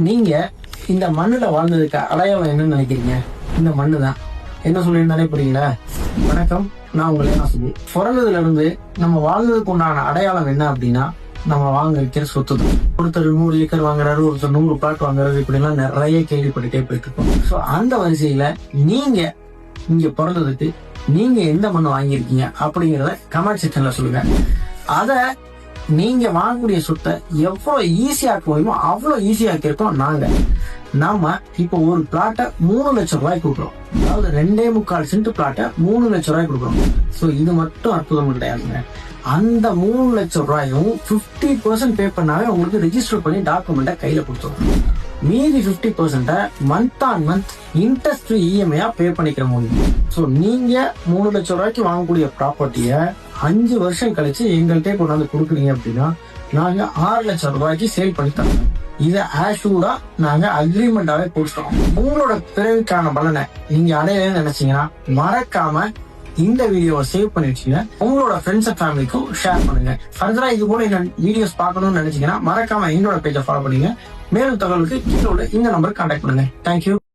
நீங்க இந்த மண்ணுல வாழ்ந்ததுக்கு அடையாளம் என்னன்னு நினைக்கிறீங்க? இந்த மண்ணு தான். என்ன சொல்லியிருந்தாலே புரியுங்களா? வணக்கம், நான் உங்களை சொல்லி பிறந்ததுல இருந்து நம்ம வாழ்ந்ததுக்கு உண்டான அடையாளம் என்ன அப்படின்னா, நம்ம வாங்க வைக்கிற சொத்து தான். ஒருத்தர் 100 ஏக்கர் வாங்குறாரு, ஒருத்தர் 100 பிளாட் வாங்குறாரு, இப்படி எல்லாம் நிறைய கேள்விப்பட்டுட்டே போயிட்டு இருக்கோம். சோ அந்த வரிசையில நீங்க இங்க பிறந்ததுக்கு நீங்க எந்த மண்ணு வாங்கியிருக்கீங்க அப்படிங்கறத கமெண்ட் செக்ஷன்ல சொல்லுங்க. அத நீங்க வாங்கக்கூடிய சொத்தை எவ்வளவு ஈஸியாக்க முடியுமோ அவ்வளவு ஈஸியாக்கிருக்கோம் நாங்க. நாம இப்ப ஒரு பிளாட்டை 3 லட்சம் ரூபாய்க்கு கொடுக்குறோம். அதாவது 2.25 சென்ட் பிளாட்டை 3 லட்சம் ரூபாய்க்கு கொடுக்குறோம். சோ இது மட்டும் அற்புதம் கிடையாதுங்க. அந்த 3 லட்சம் ரூபாயும் 50% பே பண்ணாவே உங்களுக்கு ரெஜிஸ்டர் பண்ணி டாக்குமெண்ட்டை கையில கொடுத்துரும். மீதி 50% மந்த் ஆன் மந்த் இன்ட்ரெஸ்ட் இஎம்ஐயா பே பண்ணிக்கிற முடியும். சோ நீங்க 3 லட்சம் ரூபாய்க்கு வாங்கக்கூடிய ப்ராப்பர்ட்டிய 5 வருஷம் கழிச்சு எங்கள்கிட்ட கொண்டாந்து கொடுக்குறீங்க அப்படின்னா நாங்க 6 லட்சம் ரூபாய்க்கு சேல் பண்ணி தரோம். இத ஆஷூரா நாங்க அக்ரிமெண்டாவே போட்டோம். உங்களோட பிறவிக்கான பலனை நீங்க அடையலன்னு நினைச்சீங்கன்னா மறக்காம இந்த வீடியோவை சேவ் பண்ணி வச்சுங்க. உங்களோட ஃப்ரெண்ட்ஸ் அண்ட் ஃபேமிலிக்கும் ஷேர் பண்ணுங்க. ஃபர்தரா இது போல வீடியோஸ் பார்க்கணும்னு நினைச்சீங்கன்னா மறக்காம எங்களோட பேஜை ஃபாலோ பண்ணுங்க. மேலும் தகவலுக்கு கீழே உள்ள இந்த நம்பருக்கு கான்டாக்ட் பண்ணுங்க. தேங்க்யூ.